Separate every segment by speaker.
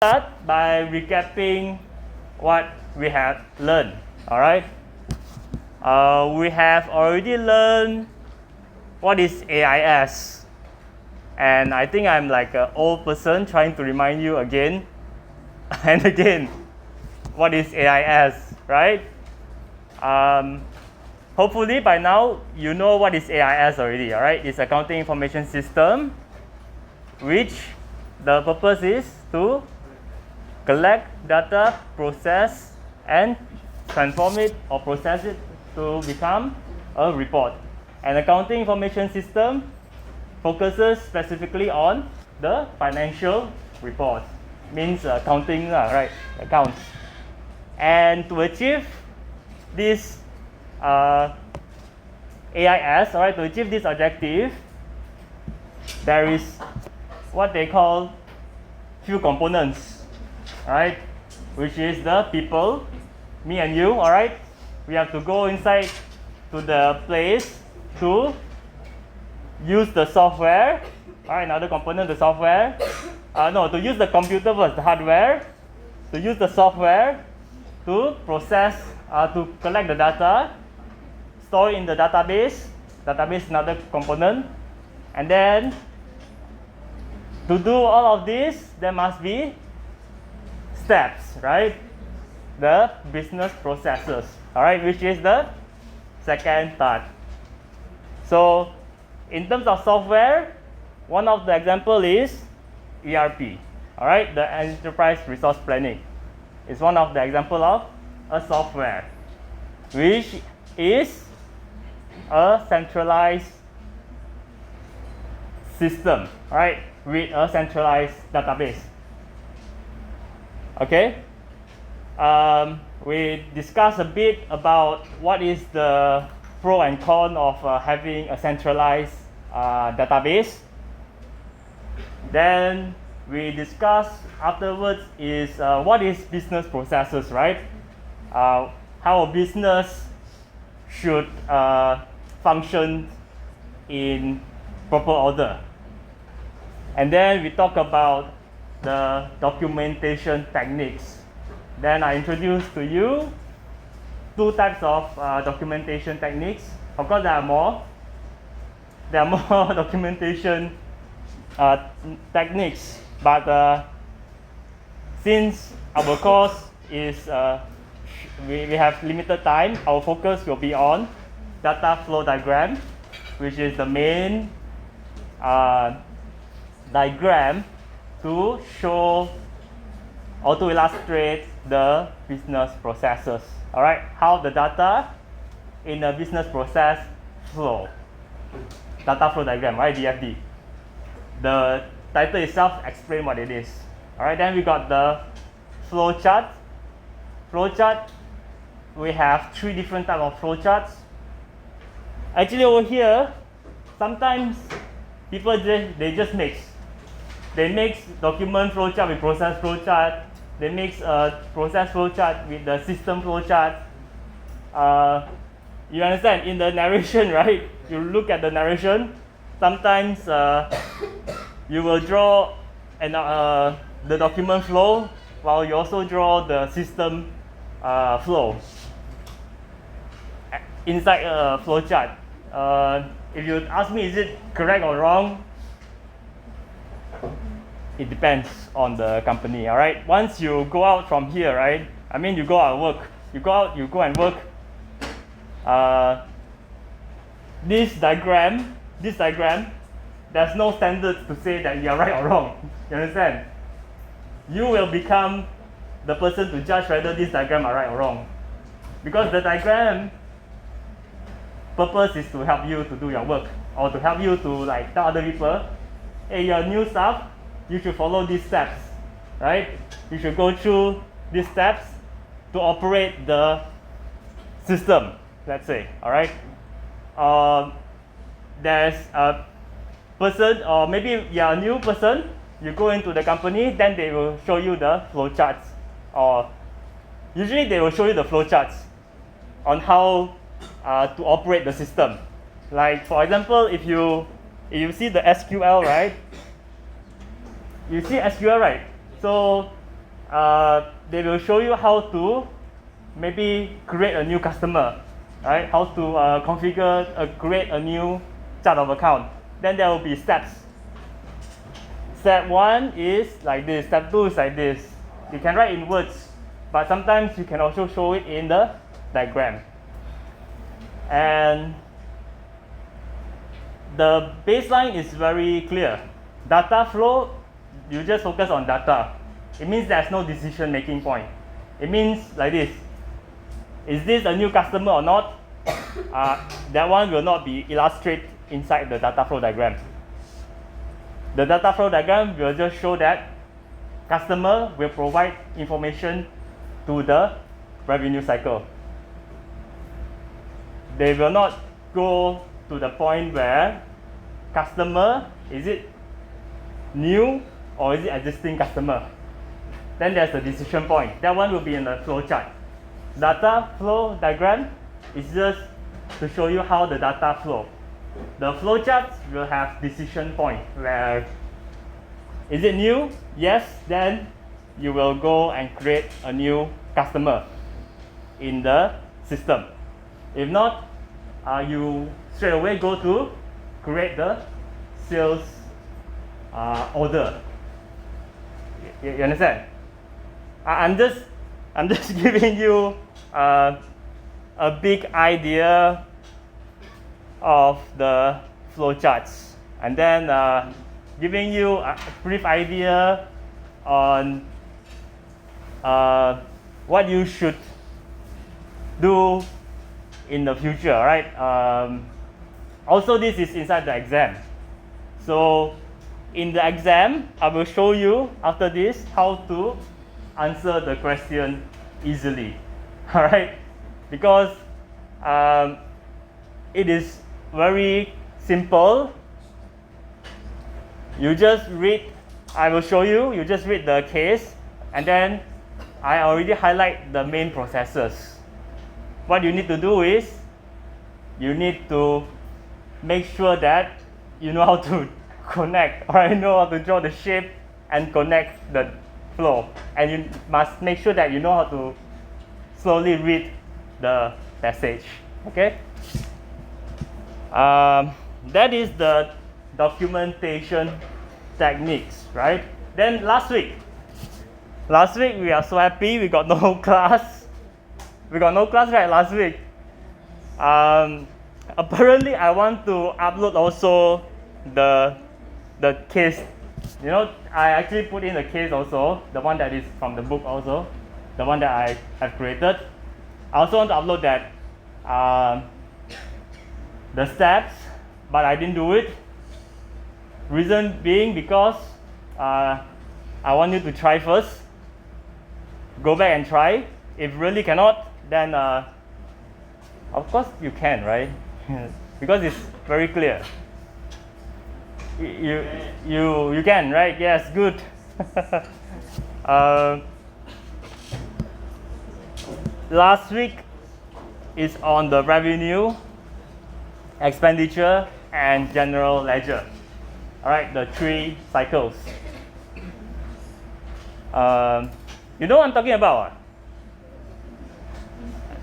Speaker 1: start by recapping what we have learned. All right. We have already learned what is AIS, and I think I'm like an old person trying to remind you again and again what is AIS, right? Hopefully by now you know what is AIS already. All right, it's Accounting Information System, which the purpose is to collect data, process, and transform it or process it to become a report. An accounting information system focuses specifically on the financial reports, means accounting, right? Accounts. And to achieve this AIS, all right, to achieve this objective, there is what they call few components, right? Which is the people, me and you, all right? We have to go inside to the place to use the software, all right, another component, the software. To use the computer first, the hardware, to use the software to process, to collect the data, store it in the database, another component, and then to do all of this, there must be steps, right? The business processes, all right, which is the second part. So, in terms of software, one of the example is ERP, all right, the Enterprise Resource Planning is one of the example of a software, which is a centralized system, all right, with a centralized database. Okay, we discussed a bit about what is the pro and con of having a centralized database. Then we discussed afterwards is what is business processes, right? How a business should function in proper order. And then we talk about the documentation techniques. Then I introduced to you two types of documentation techniques. Of course, there are more documentation techniques, but since our course is we have limited time, our focus will be on data flow diagram, which is the main diagram to show or to illustrate the business processes. All right, how the data in a business process flow. Data flow diagram, right? DFD. The title itself explains what it is. All right, then we got the flow chart. Flow chart, we have three different types of flow charts. Actually, over here, sometimes people just mix. They mix document flow chart with process flow chart. They mix process flow chart with the system flow chart. You understand? In the narration, right? You look at the narration. Sometimes you will draw the document flow while you also draw the system flow inside a flow chart. If you ask me, is it correct or wrong? It depends on the company, all right? Once you go out from here, right? I mean, you go out and work. You go out, you go and work. This diagram, there's no standards to say that you are right or wrong. You understand? You will become the person to judge whether this diagram are right or wrong. Because the diagram purpose is to help you to do your work, or to help you to like tell other people, hey, you're new staff, you should follow these steps, right? You should go through these steps to operate the system, let's say, all right? There's a person, or maybe you're a new person, you go into the company, then they will show you the flow charts, or usually they will show you the flow charts on how to operate the system. Like, for example, if you see the SQL, right? You see SQL, right? So they will show you how to maybe create a new customer, right? How to configure, create a new chart of account. Then there will be steps. Step 1 is like this, step 2 is like this. You can write in words, but sometimes you can also show it in the diagram. And the baseline is very clear. Data flow, you just focus on data. It means there's no decision making point. It means like this. Is this a new customer or not? That one will not be illustrated inside the data flow diagram. The data flow diagram will just show that customer will provide information to the revenue cycle. They will not go to the point where customer, is it new or is it existing customer? Then there's the decision point. That one will be in the flow chart. Data flow diagram is just to show you how the data flow. The flow charts will have decision point where is it new? Yes, then you will go and create a new customer in the system. If not, you straight away go to create the sales order. You understand? I'm just giving you a big idea of the flow charts, and then giving you a brief idea on what you should do in the future, right? Also, this is inside the exam. So in the exam, I will show you after this how to answer the question easily, all right? Because it is very simple. You just read, I will show you, you just read the case, and then I already highlight the main processes. What you need to do is, you need to make sure that you know how to connect, or you know how to draw the shape and connect the flow. And you must make sure that you know how to slowly read the passage, okay? That is the documentation techniques, right? Then last week we are so happy we got no class. We got no class, right, last week. Apparently I want to upload also the case. You know, I actually put in the case also, the one that is from the book also, the one that I have created. I also want to upload that the steps, but I didn't do it. Reason being because I want you to try first. Go back and try. If really cannot, then of course you can, right? Because it's very clear. You can, right? Yes, good. Last week is on the revenue, expenditure, and general ledger. All right, the 3 cycles. You know what I'm talking about?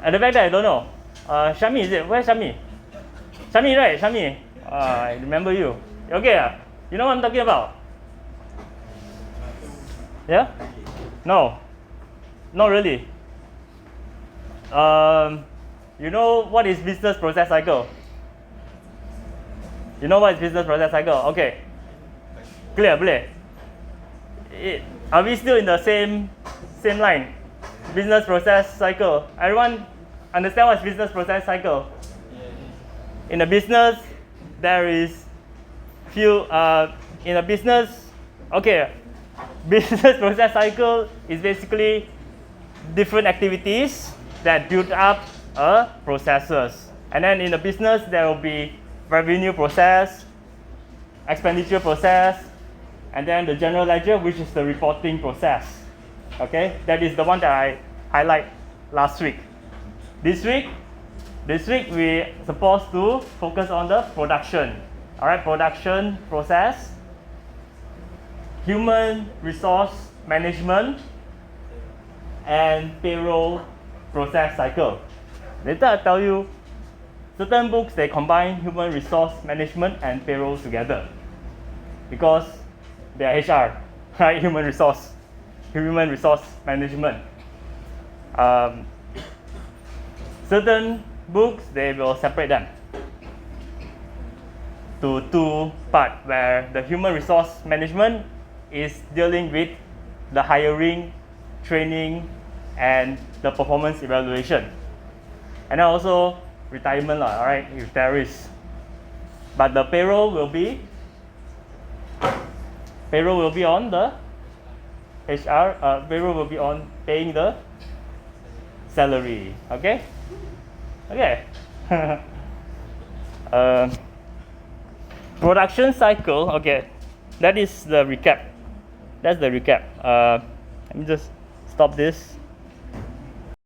Speaker 1: At the back there, I don't know. Shami, is it? Where's Shami? Shami, right? Shami. I remember you. Okay, you know what I'm talking about? Yeah? No. Not really. You know what is business process cycle? You know what is business process cycle? Okay. Clear, boleh? Are we still in the same line? Business process cycle. Everyone understand what's business process cycle? In a business, there is few in a business. Okay, business process cycle is basically different activities that build up processes. And then in the business, there will be revenue process, expenditure process, and then the general ledger, which is the reporting process. Okay, that is the one that I highlight last week. This week we're supposed to focus on the production. All right, production process, human resource management, and payroll process cycle. Later I'll tell you, certain books they combine human resource management and payroll together because they are HR, right? Human resource management. Certain books they will separate them to two parts, where the human resource management is dealing with the hiring, training, and the performance evaluation, and then also retirement, alright, if there is. But the payroll will be on the HR. Payroll will be on paying the salary. Okay. Production cycle. Okay, that is the recap. That's the recap. Let me just stop this.